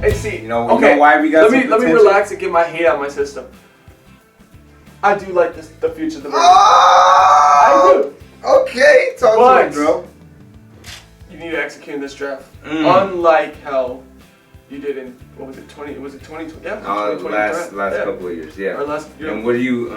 And see, you know why we got let me relax and get my hate out of my system. I do like the future of the Raiders. I do. Okay, talk to me, bro. You need to execute in this draft. Unlike how you did in, what was it, 2020? Yeah, 2020 last couple of years, yeah. Or last year. And what do you,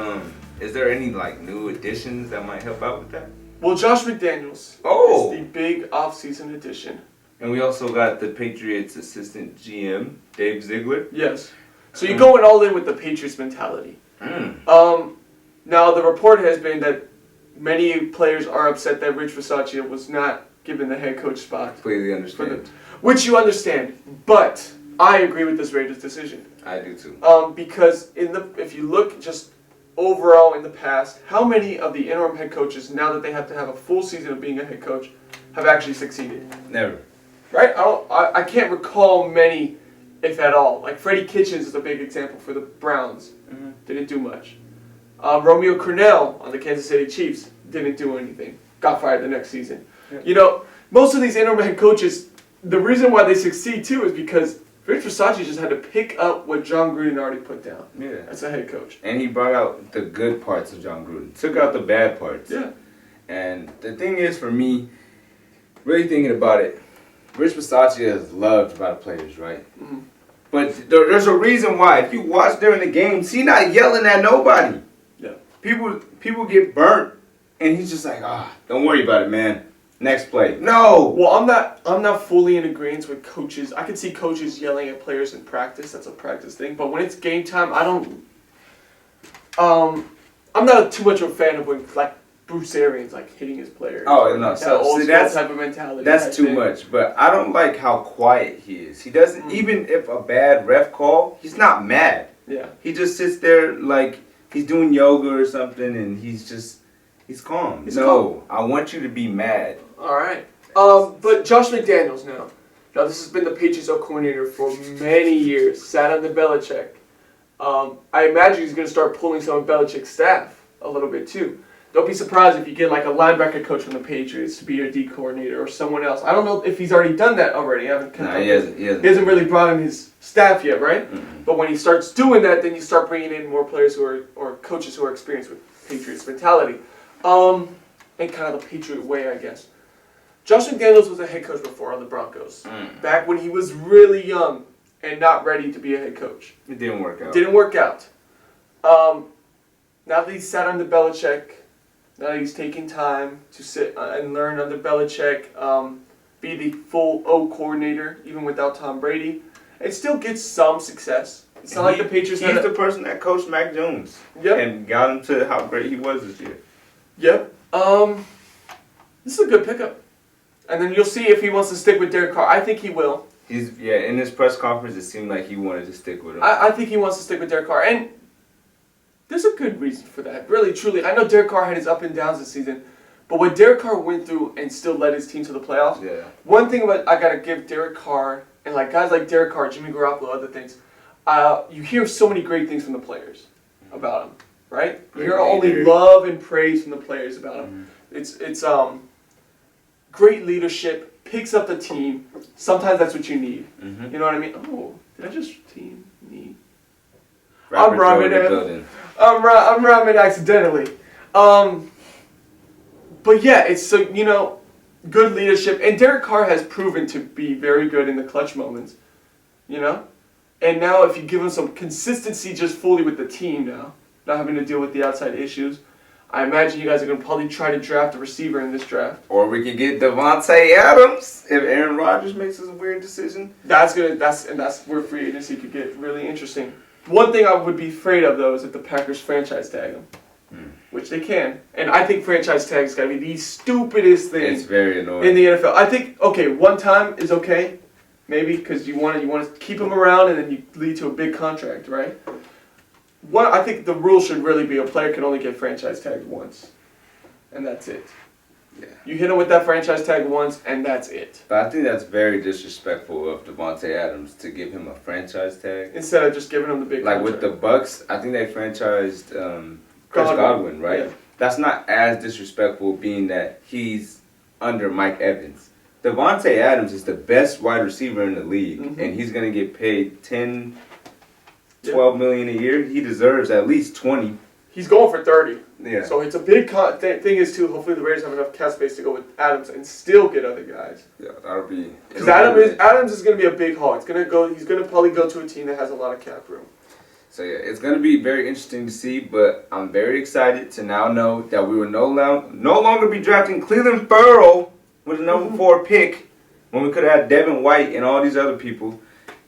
is there any like new additions that might help out with that? Well, Josh McDaniels is the big offseason addition. And we also got the Patriots assistant GM, Dave Ziegler. Yes. So you're going all in with the Patriots mentality. Now, the report has been that many players are upset that Rich Bisaccia was not given the head coach spot. Completely understand. Which you understand. But I agree with this Raiders decision. I do too. Because if you look just overall in the past, how many of the interim head coaches, now that they have to have a full season of being a head coach, have actually succeeded? Never. Right? I can't recall many, if at all. Like Freddie Kitchens is a big example for the Browns. Didn't do much. Romeo Crennel on the Kansas City Chiefs didn't do anything. Got fired the next season. Yeah. You know, most of these interim head coaches, the reason why they succeed too is because Rich Bisaccia just had to pick up what John Gruden already put down. Yeah. As a head coach. And he brought out the good parts of John Gruden. Took out the bad parts. Yeah. And the thing is, for me, really thinking about it, Rich Bisaccia is loved by the players, right? But there's a reason why. If you watch during the games, he's not yelling at nobody. Yeah. People get burnt, and he's just like, don't worry about it, man. Next play. No. Well, I'm not fully in agreement with coaches. I can see coaches yelling at players in practice. That's a practice thing. But when it's game time, I don't. I'm not too much of a fan of when like Bruce Arians like hitting his players. Oh no, so old school type of mentality. That's too much. But I don't like how quiet he is. He doesn't even if a bad ref call, he's not mad. Yeah. He just sits there like he's doing yoga or something, and he's calm. Calm. I want you to be mad. All right. But Josh McDaniels now. Now this has been the Patriots coordinator for many years. Sat under Belichick. I imagine he's going to start pulling some of Belichick's staff a little bit too. Don't be surprised if you get like a linebacker coach from the Patriots to be your D coordinator or someone else. I don't know if he's already done that already. He hasn't really brought in his staff yet, right? But when he starts doing that, then you start bringing in more players or coaches who are experienced with Patriots mentality. And kind of the Patriot way, I guess. Josh McDaniels was a head coach before on the Broncos. Back when he was really young and not ready to be a head coach. It didn't work out. Didn't work out. Now that he's sat under Belichick, now that he's taking time to sit and learn under Belichick, be the full O coordinator, even without Tom Brady, it still gets some success. It's not like the Patriots. He's the person that coached Mac Jones. Yep. And got him to how great he was this year. Yep. This is a good pickup. And then you'll see if he wants to stick with Derek Carr. I think he will. In his press conference, it seemed like he wanted to stick with him. I think he wants to stick with Derek Carr. And there's a good reason for that, really, truly. I know Derek Carr had his up and downs this season, but what Derek Carr went through and still led his team to the playoffs, one thing I got to give Derek Carr, and like guys like Derek Carr, Jimmy Garoppolo, other things, you hear so many great things from the players about him, right? You hear only love and praise from the players about him. It's great leadership, picks up the team. Sometimes that's what you need. You know what I mean? Oh, did I just team need? I'm rhyming accidentally. But yeah, it's so good leadership, and Derek Carr has proven to be very good in the clutch moments, And now if you give him some consistency just fully with the team now, not having to deal with the outside issues, I imagine you guys are going to probably try to draft a receiver in this draft. Or we could get Devontae Adams if Aaron Rodgers makes a weird decision. That's where free agency could get really interesting. One thing I would be afraid of, though, is if the Packers franchise tag him, which they can. And I think franchise tags got to be the stupidest thing. It's very annoying in the NFL. I think one time is okay, maybe because you want to keep him around and then you lead to a big contract, right? I think the rule should really be a player can only get franchise tagged once, and that's it. Yeah. You hit him with that franchise tag once, and that's it. But I think that's very disrespectful of Devontae Adams to give him a franchise tag instead of just giving him the big contract. With the Bucks, I think they franchised Chris Godwin, right? Yeah. That's not as disrespectful, being that he's under Mike Evans. Devontae Adams is the best wide receiver in the league, Mm-hmm. and he's going to get paid $10, $12 million a year. He deserves at least 20. He's going for 30. Yeah. So it's a big thing is, too, hopefully the Raiders have enough cap space to go with Adams and still get other guys. Yeah, that'll be... Because Adams is going to be a big haul. He's going to probably go to a team that has a lot of cap room. So, yeah, it's going to be very interesting to see, but I'm very excited to now know that we will no longer be drafting Cleveland Farrell with the number 4 pick when we could have had Devin White and all these other people.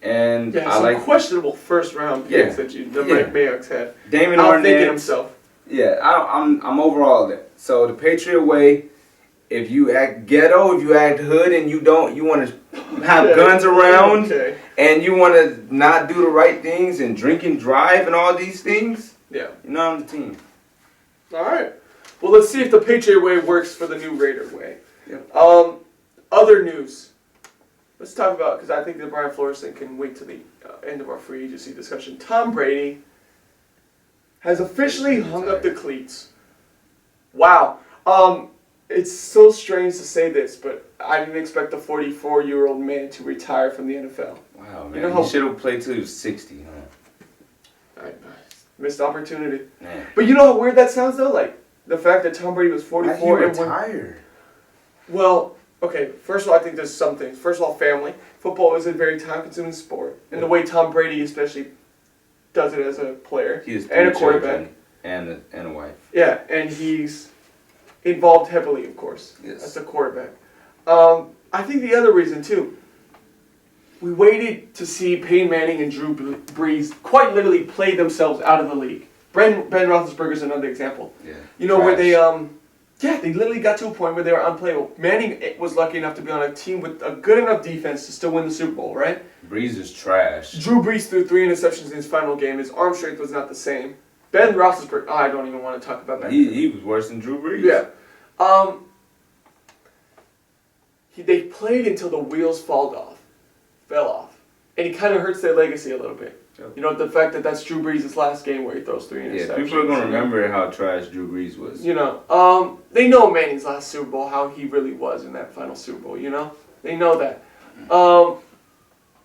And yeah, some questionable first-round picks that the Mayhawks had. Damon I'll think it Arnett. himself. Yeah, I'm overall there. So the Patriot way, if you act ghetto, if you act hood, and you want to have guns around, and you want to not do the right things and drink and drive and all these things, you're not on the team. All right. Well, let's see if the Patriot way works for the new Raider way. Yeah. Other news. Let's talk about, because I think that Brian Flores thing can wait to the end of our free agency discussion. Tom Brady has officially hung up the cleats. Wow. It's so strange to say this, but I didn't expect a 44-year-old man to retire from the NFL. Wow, man. He should have played till he was 60, huh? Missed opportunity. Man. But you know how weird that sounds, though? Like, the fact that Tom Brady was 44 and retired. Well, okay, first of all, I think there's some things. First of all, family. Football is a very time-consuming sport. And the way Tom Brady especially does it as a player and a quarterback. And a wife. Yeah, and he's involved heavily, of course, as a quarterback. I think the other reason, too, we waited to see Peyton Manning and Drew Brees quite literally play themselves out of the league. Ben Roethlisberger is another example. Yeah. You know, where they they literally got to a point where they were unplayable. Manning was lucky enough to be on a team with a good enough defense to still win the Super Bowl, right? Brees is trash. Drew Brees threw 3 interceptions in his final game. His arm strength was not the same. Ben Roethlisberger, I don't even want to talk about that. He was worse than Drew Brees. Yeah. They played until the wheels fell off. And it kind of hurts their legacy a little bit. Yep. You know, the fact that that's Drew Brees' last game where he throws 3 interceptions. Yeah, people are going to remember how trash Drew Brees was. You know, they know Manning's last Super Bowl, how he really was in that final Super Bowl, you know? They know that.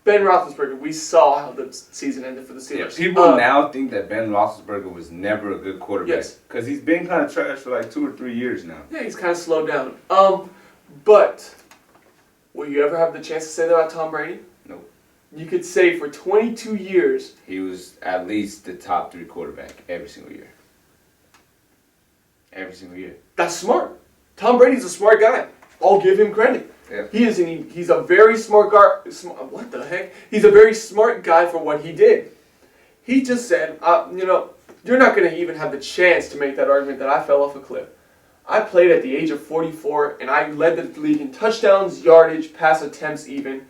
Ben Roethlisberger, we saw how the season ended for the Steelers. Yeah, people now think that Ben Roethlisberger was never a good quarterback. Yes. Because he's been kind of trash for like 2 or 3 years now. Yeah, he's kind of slowed down. But will you ever have the chance to say that about Tom Brady? Nope. You could say for 22 years... He was at least the top 3 quarterback every single year. Every single year. That's smart. Tom Brady's a smart guy. I'll give him credit. Yeah. He's a very smart guy. What the heck? He's a very smart guy for what he did. He just said, you know, you're not going to even have the chance to make that argument that I fell off a cliff. I played at the age of 44, and I led the league in touchdowns, yardage, pass attempts even.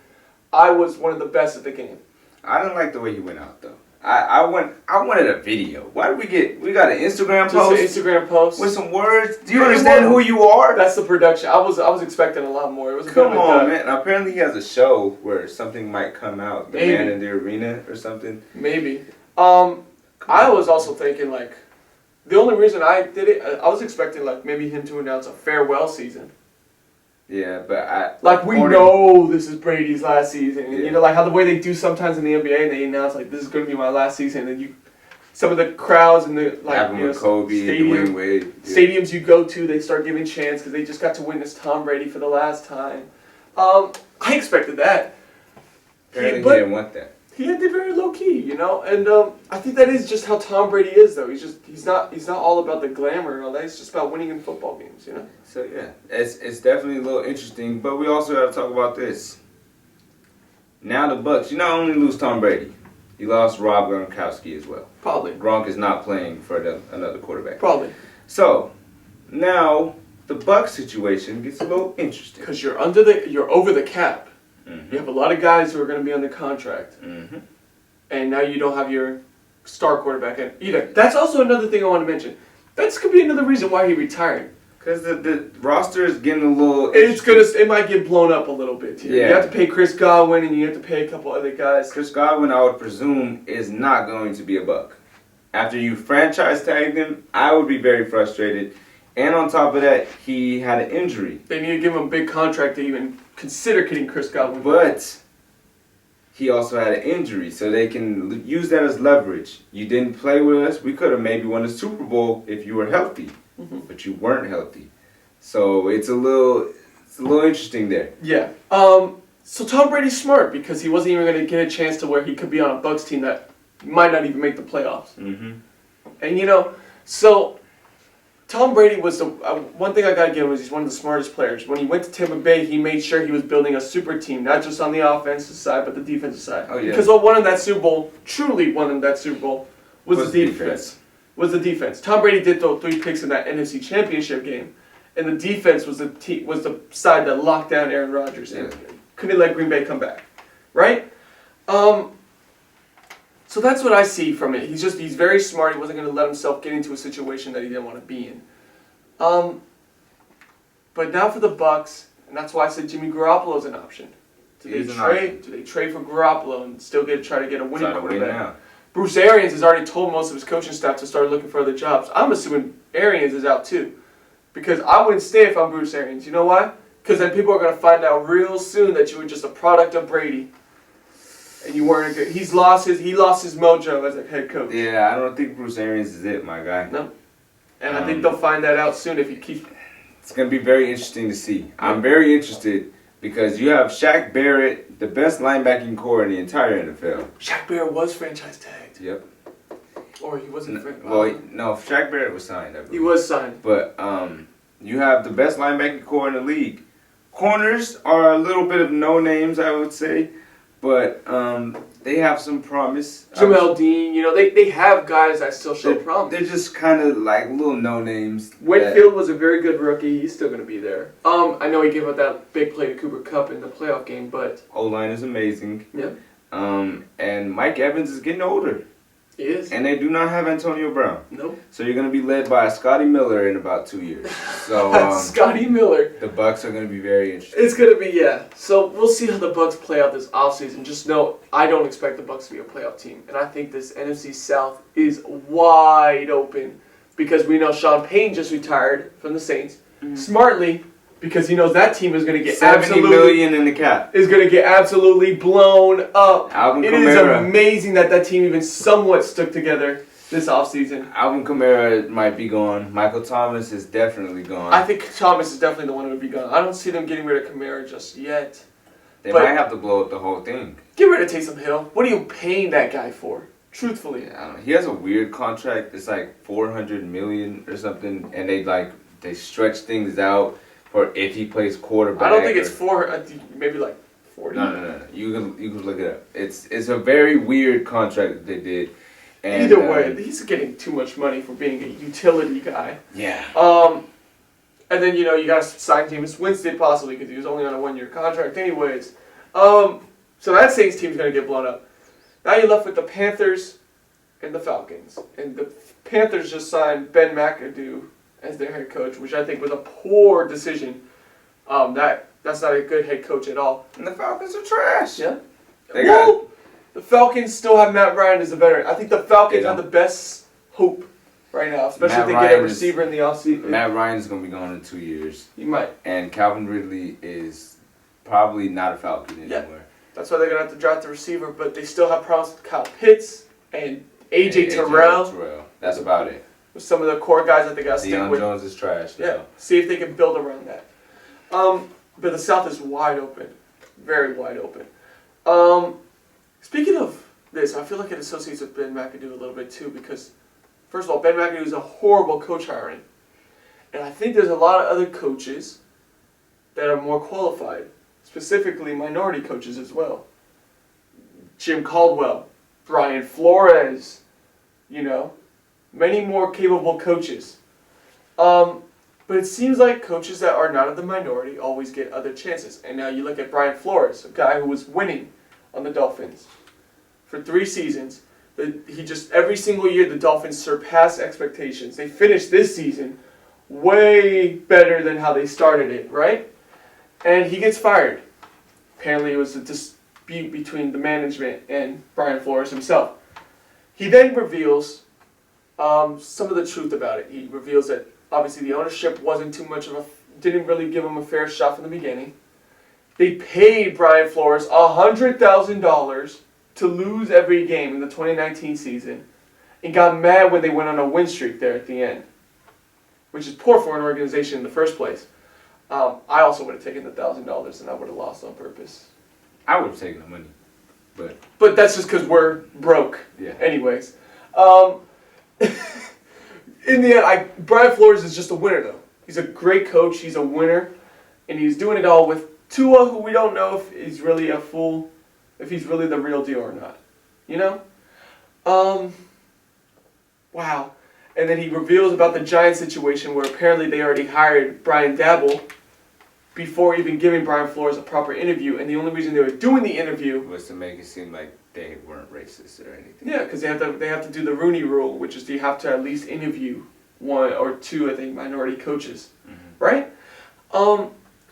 I was one of the best at the game. I didn't like the way he went out, though. I wanted a video. Why did we got an Instagram post? Just an Instagram post. With some words? Do you understand who you are? That's the production. I was expecting a lot more. It was Come on, man. Apparently he has a show where something might come out. The Man in the Arena or something. Maybe. I was also thinking, like, the only reason I did it, I was expecting, like, maybe him to announce a farewell season. Yeah, but we know this is Brady's last season. And, yeah. you know, like how the way they do sometimes in the NBA, and they announce, like, this is going to be my last season. And some of the crowds and the, like, you know, Kobe, Dwayne Wade. Yeah. Stadiums you go to, they start giving chants because they just got to witness Tom Brady for the last time. I expected that. Apparently he didn't want that. He had it very low key, you know, and I think that is just how Tom Brady is, though. He's not all about the glamour and all that. He's just about winning in football games, you know. So yeah, it's definitely a little interesting, but we also have to talk about this. Now the Bucks, you not only lose Tom Brady, you lost Rob Gronkowski as well. Probably. Gronk is not playing for another quarterback. Probably. So now the Bucks situation gets a little interesting because you're over the cap. Mm-hmm. You have a lot of guys who are going to be under contract. Mm-hmm. And now you don't have your star quarterback either. That's also another thing I want to mention. That could be another reason why he retired. Because the roster is getting a little... It might get blown up a little bit here. Yeah. You have to pay Chris Godwin and you have to pay a couple other guys. Chris Godwin, I would presume, is not going to be a Buck. After you franchise tagged him, I would be very frustrated. And on top of that, he had an injury. They need to give him a big contract to even consider getting Chris Godwin. But he also had an injury, so they can use that as leverage. You didn't play with us. We could have maybe won the Super Bowl if you were healthy, but you weren't healthy. So it's a little interesting there. Yeah. So Tom Brady's smart because he wasn't even going to get a chance to where he could be on a Bucs team that might not even make the playoffs. Mm-hmm. And so Tom Brady was the one thing I got to give him is he's one of the smartest players. When he went to Tampa Bay, he made sure he was building a super team, not just on the offensive side, but the defensive side. Oh, yeah. Because what won him that Super Bowl, truly won him that Super Bowl, was the defense. Was the defense. Tom Brady did throw 3 picks in that NFC Championship game, and the defense was the side that locked down Aaron Rodgers and couldn't let Green Bay come back, right? So that's what I see from it. He's very smart. He wasn't going to let himself get into a situation that he didn't want to be in. But now for the Bucs, and that's why I said Jimmy Garoppolo is an option. Do they trade for Garoppolo and still try to get a winning quarterback? Bruce Arians has already told most of his coaching staff to start looking for other jobs. I'm assuming Arians is out too, because I wouldn't stay if I'm Bruce Arians. You know why? Because then people are going to find out real soon that you were just a product of Brady. And you weren't good. He lost his mojo as a head coach. Yeah, I don't think Bruce Arians is it, my guy. No. And I think they'll find that out soon if he keeps. It's going to be very interesting to see. I'm very interested because you have Shaq Barrett, the best linebacking core in the entire NFL. Shaq Barrett was franchise tagged. Yep. Or he wasn't. No, Shaq Barrett was signed. He was signed. But you have the best linebacking core in the league. Corners are a little bit of no names, I would say. But they have some promise. Jamel Dean, they have guys that still show promise. They're just kind of like little no-names. Whitfield was a very good rookie. He's still going to be there. I know he gave up that big play to Cooper Kupp in the playoff game, but... O-line is amazing. Yeah. And Mike Evans is getting older. He is. And they do not have Antonio Brown. Nope. So you're going to be led by Scotty Miller in about 2 years. So Scotty Miller. The Bucs are going to be very interesting. It's going to be, yeah. So we'll see how the Bucs play out this offseason. Just know, I don't expect the Bucs to be a playoff team. And I think this NFC South is wide open because we know Sean Payton just retired from the Saints. Mm-hmm. Smartly, because he knows that team is going to get $70 million in the cap. Is going to get absolutely blown up. Alvin It Kamara. is amazing that team even somewhat stuck together this offseason. Alvin Kamara might be gone. Michael Thomas is definitely gone. I think Thomas is definitely the one who would be gone. I don't see them getting rid of Kamara just yet. They might have to blow up the whole thing. Get rid of Taysom Hill. What are you paying that guy for? Truthfully. Yeah, I don't know. He has a weird contract. It's like $400 million or something, and they stretch things out. Or if he plays quarterback. I don't think it's maybe like 40. No. You can look it up. It's a very weird contract that they did. And, either way, he's getting too much money for being a utility guy. Yeah. And then you got to sign Jameis Winston possibly because he was only on a 1-year contract anyways. So that Saints team's gonna get blown up. Now you're left with the Panthers and the Falcons, and the Panthers just signed Ben McAdoo as their head coach, which I think was a poor decision. That's not a good head coach at all. And the Falcons are trash. Yeah. The Falcons still have Matt Ryan as a veteran. I think the Falcons have the best hope right now, especially if they get a receiver in the offseason. Matt Ryan is going to be gone in 2 years. He might. And Calvin Ridley is probably not a Falcon anymore. Yeah. That's why they're going to have to draft the receiver, but they still have promise with Kyle Pitts and AJ Terrell. That's about it. With some of the core guys that they got to stick with. Deion Jones is trash. Yeah. See if they can build around that. But the South is wide open. Very wide open. Speaking of this, I feel like it associates with Ben McAdoo a little bit too because, first of all, Ben McAdoo is a horrible coach hiring. And I think there's a lot of other coaches that are more qualified, specifically minority coaches as well. Jim Caldwell, Brian Flores, many more capable coaches. But it seems like coaches that are not of the minority always get other chances. And now you look at Brian Flores, a guy who was winning on the Dolphins for 3 seasons. Every single year the Dolphins surpass expectations. They finished this season way better than how they started it, right? And he gets fired. Apparently it was a dispute between the management and Brian Flores himself. He then reveals some of the truth about it. He reveals that obviously the ownership didn't really give him a fair shot from the beginning. They paid Brian Flores $100,000 to lose every game in the 2019 season and got mad when they went on a win streak there at the end, which is poor for an organization in the first place. I also would have taken the $1,000 and I would have lost on purpose. I would have taken the money, but that's just because we're broke. Yeah. Anyways, in the end, Brian Flores is just a winner though. He's a great coach. He's a winner, and he's doing it all with Tua, who we don't know if he's really a fool, if he's really the real deal or not. You know? Wow. And then he reveals about the Giants situation where apparently they already hired Brian Dabble before even giving Brian Flores a proper interview, and the only reason they were doing the interview was to make it seem like they weren't racist or anything. Yeah, because they have to do the Rooney Rule, which is you have to at least interview one or two, I think, minority coaches, right?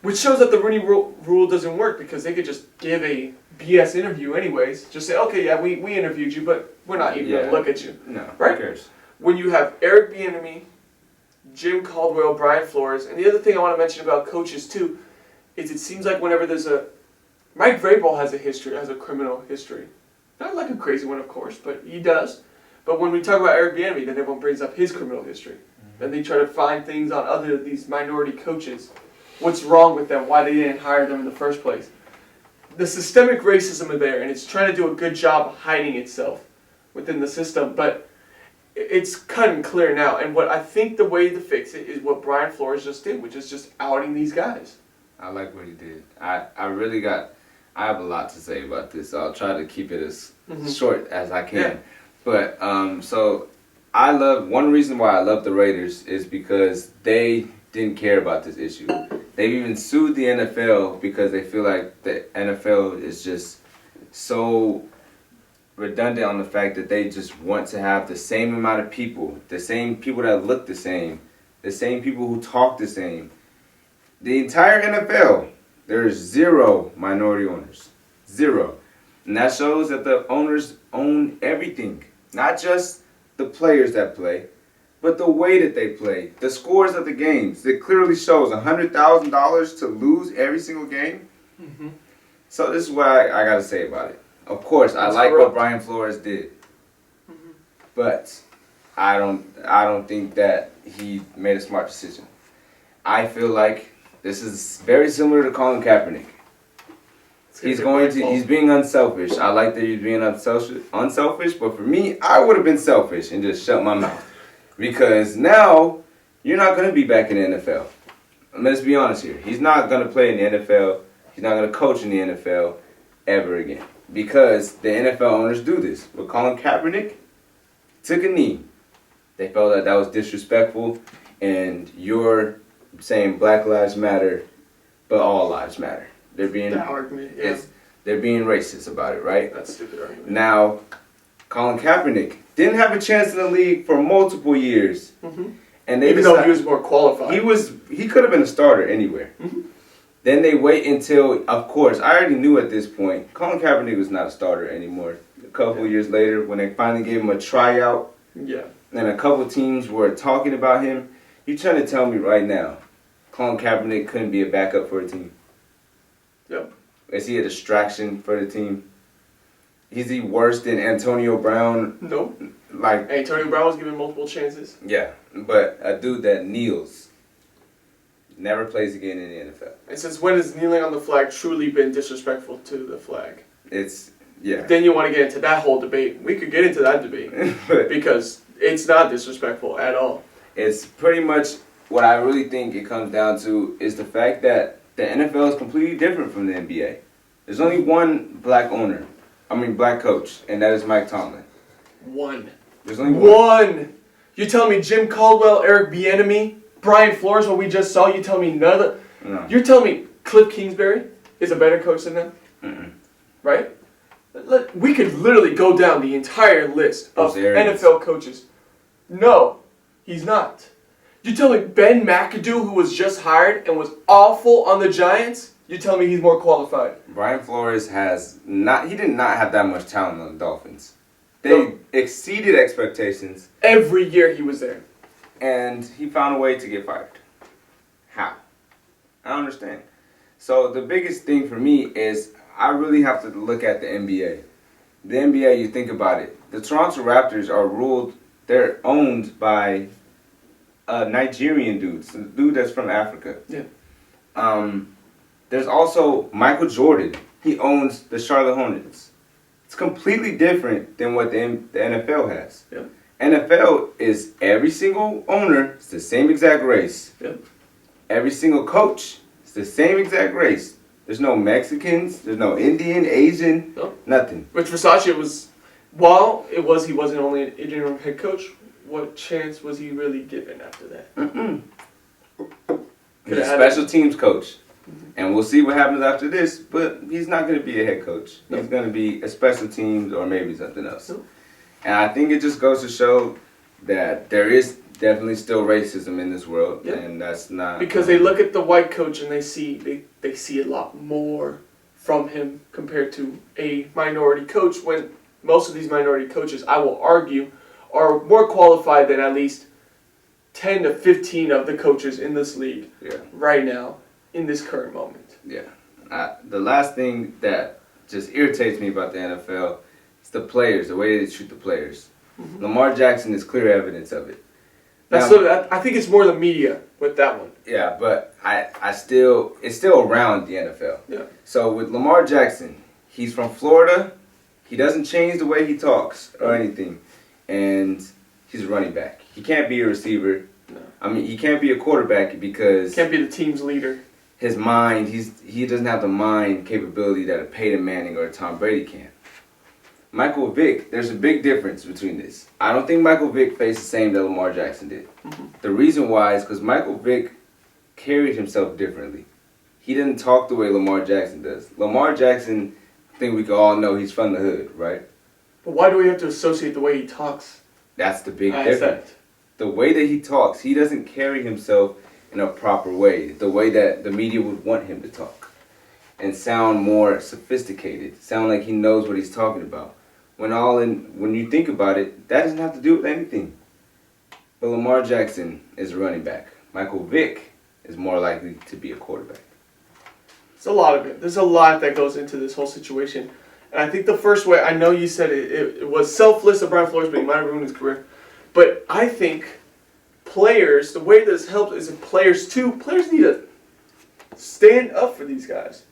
Which shows that the Rooney Rule doesn't work because they could just give a BS interview anyways. Just say, okay, yeah, we interviewed you, but we're not even going to look at you. No, right? Who cares? When you have Eric Bieniemy, Jim Caldwell, Brian Flores, and the other thing I want to mention about coaches too is it seems like whenever there's Mike Vrabel has a criminal history. Not like a crazy one, of course, but he does. But when we talk about Eric Bieniemy, then everyone brings up his criminal history. Then they try to find things on these minority coaches. What's wrong with them? Why they didn't hire them in the first place? The systemic racism is there, and it's trying to do a good job of hiding itself within the system. But it's cut and clear now. And what I think the way to fix it is what Brian Flores just did, which is just outing these guys. I like what he did. I have a lot to say about this, so I'll try to keep it as short as I can. Yeah. But, so one reason why I love the Raiders is because they didn't care about this issue. They've even sued the NFL because they feel like the NFL is just so redundant on the fact that they just want to have the same amount of people, the same people that look the same people who talk the same. The entire NFL, there's 0 minority owners. 0. And that shows that the owners own everything. Not just the players that play, but the way that they play. The scores of the games. It clearly shows $100,000 to lose every single game. So this is what I got to say about it. Of course, I like what Brian Flores did. But I don't think that he made a smart decision. I feel like this is very similar to Colin Kaepernick. He's being unselfish. I like that he's being unselfish, but for me, I would have been selfish and just shut my mouth. Because now, you're not going to be back in the NFL. Let's be honest here. He's not going to play in the NFL. He's not going to coach in the NFL ever again. Because the NFL owners do this. But Colin Kaepernick took a knee. They felt that was disrespectful, and you're saying Black Lives Matter, but all lives matter. They're being they're being racist about it, right? That's a stupid argument. Now, Colin Kaepernick didn't have a chance in the league for multiple years, and even though he was more qualified, he could have been a starter anywhere. Then they wait until, of course, I already knew at this point, Colin Kaepernick was not a starter anymore. A couple years later, when they finally gave him a tryout, and a couple teams were talking about him, you're trying to tell me right now, Colin Kaepernick couldn't be a backup for a team? Yep. Is he a distraction for the team? Is he worse than Antonio Brown? No. Like Antonio Brown was given multiple chances. Yeah, but a dude that kneels never plays again in the NFL. And since when has kneeling on the flag truly been disrespectful to the flag? Yeah. Then you want to get into that whole debate. We could get into that debate because it's not disrespectful at all. It's pretty much what I really think it comes down to is the fact that the NFL is completely different from the NBA. There's only one black coach, and that is Mike Tomlin. One. There's only one. You tell me Jim Caldwell, Eric Bieniemy, Brian Flores, what we just saw, you tell me none of No. You're telling me Cliff Kingsbury is a better coach than them? Right? We could literally go down the entire list of NFL coaches. No, he's not. You tell me Ben McAdoo, who was just hired and was awful on the Giants, you tell me he's more qualified. Brian Flores he did not have that much talent on the Dolphins. They exceeded expectations. Every year he was there. And he found a way to get fired. How? I don't understand. So the biggest thing for me is I really have to look at the NBA. The NBA, you think about it. The Toronto Raptors are ruled, they're owned by a Nigerian dude, a dude that's from Africa. Yeah. There's also Michael Jordan. He owns the Charlotte Hornets. It's completely different than what the NFL has. Yeah. NFL is every single owner, it's the same exact race. Yeah. Every single coach, it's the same exact race. There's no Mexicans, there's no Indian, Asian, nothing. Which Versace was, while he wasn't only an interim head coach, what chance was he really given after that? He's a special teams coach. And we'll see what happens after this, but he's not going to be a head coach. He's going to be a special teams or maybe something else. And I think it just goes to show that there is definitely still racism in this world, and that's not... Because they look at the white coach and they see a lot more from him compared to a minority coach, when most of these minority coaches, I will argue, are more qualified than at least 10 to 15 of the coaches in this league right now. In this current moment. Yeah. The last thing that just irritates me about the NFL is the players, the way they treat the players. Mm-hmm. Lamar Jackson is clear evidence of it. I think it's more the media with that one. Yeah, but it's still around the NFL. Yeah. So with Lamar Jackson, he's from Florida. He doesn't change the way he talks or anything. And he's a running back. He can't be a receiver. No. I mean, he can't be a quarterback because... Can't be the team's leader. His mind, he doesn't have the mind capability that a Peyton Manning or a Tom Brady can. Michael Vick, there's a big difference between this. I don't think Michael Vick faced the same that Lamar Jackson did. Mm-hmm. The reason why is because Michael Vick carried himself differently. He didn't talk the way Lamar Jackson does. Lamar Jackson, I think we can all know he's from the hood, right? But why do we have to associate the way he talks? That's the big difference. The way that he talks, he doesn't carry himself in a proper way, the way that the media would want him to talk, and sound more sophisticated, sound like he knows what he's talking about. When you think about it, that doesn't have to do with anything. But Lamar Jackson is a running back. Michael Vick is more likely to be a quarterback. It's a lot of it. There's a lot that goes into this whole situation. And I think the first way, I know you said it was selfless of Brian Flores, but he might have ruined his career. But I think players, the way this helps is if players need to stand up for these guys.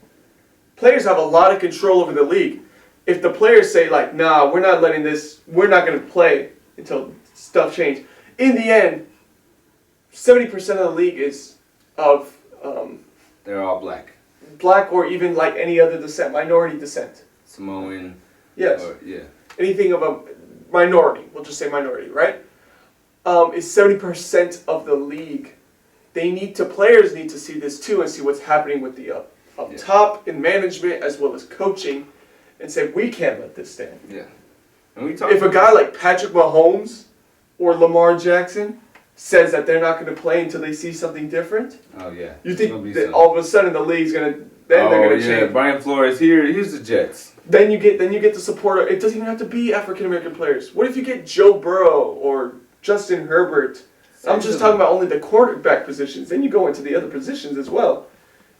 Players have a lot of control over the league. If the players say, like, nah, we're not letting this, we're not going to play until stuff changes. In the end, 70% of the league is of... they're all black. Black or even like any other descent, minority descent. Samoan. Yes. Yeah. Anything of a minority, we'll just say minority, right? Is 70% of the league. Players need to see this too and see what's happening with the up top in management as well as coaching, and say we can't let this stand. Yeah. If a guy like Patrick Mahomes or Lamar Jackson says that they're not going to play until they see something different, you think that all of a sudden the league's going to they're going to change. Brian Flores here's the Jets. Then you get the support of, it doesn't even have to be African American players. What if you get Joe Burrow or Justin Herbert? I'm just talking about only the quarterback positions. Then you go into the other positions as well.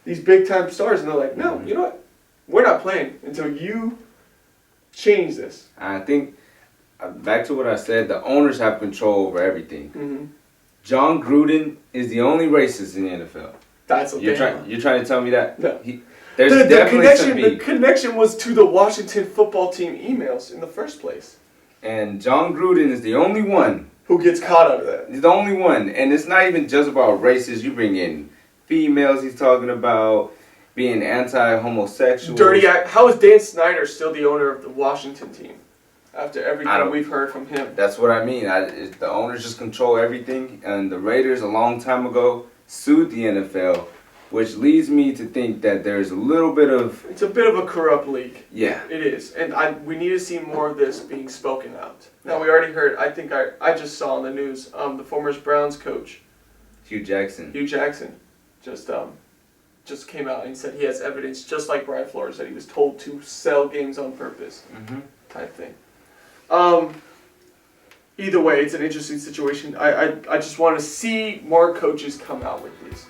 These big time stars, and they're like, no, you know what? We're not playing until you change this. I think, back to what I said, the owners have control over everything. Mm-hmm. John Gruden is the only racist in the NFL. That's okay. You're trying to tell me that? No. The connection was to the Washington football team emails in the first place. And John Gruden is the only one who gets caught out of that. He's the only one. And it's not even just about races. You bring in females he's talking about, being anti-homosexual. Dirty act. How is Dan Snyder still the owner of the Washington team? After everything we've heard from him. That's what I mean. The owners just control everything. And the Raiders, a long time ago, sued the NFL, which leads me to think that there's a little bit of... It's a bit of a corrupt league. Yeah. It is. And we need to see more of this being spoken out. Now, we already heard, I think I just saw on the news, the former Browns coach. Hugh Jackson. Just came out and said he has evidence, just like Brian Flores, that he was told to sell games on purpose. Mm-hmm. Type thing. Either way, it's an interesting situation. I just want to see more coaches come out with this.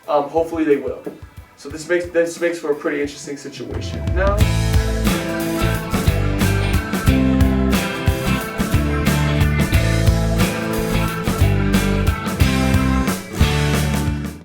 So, hopefully they will. So this makes for a pretty interesting situation. Now.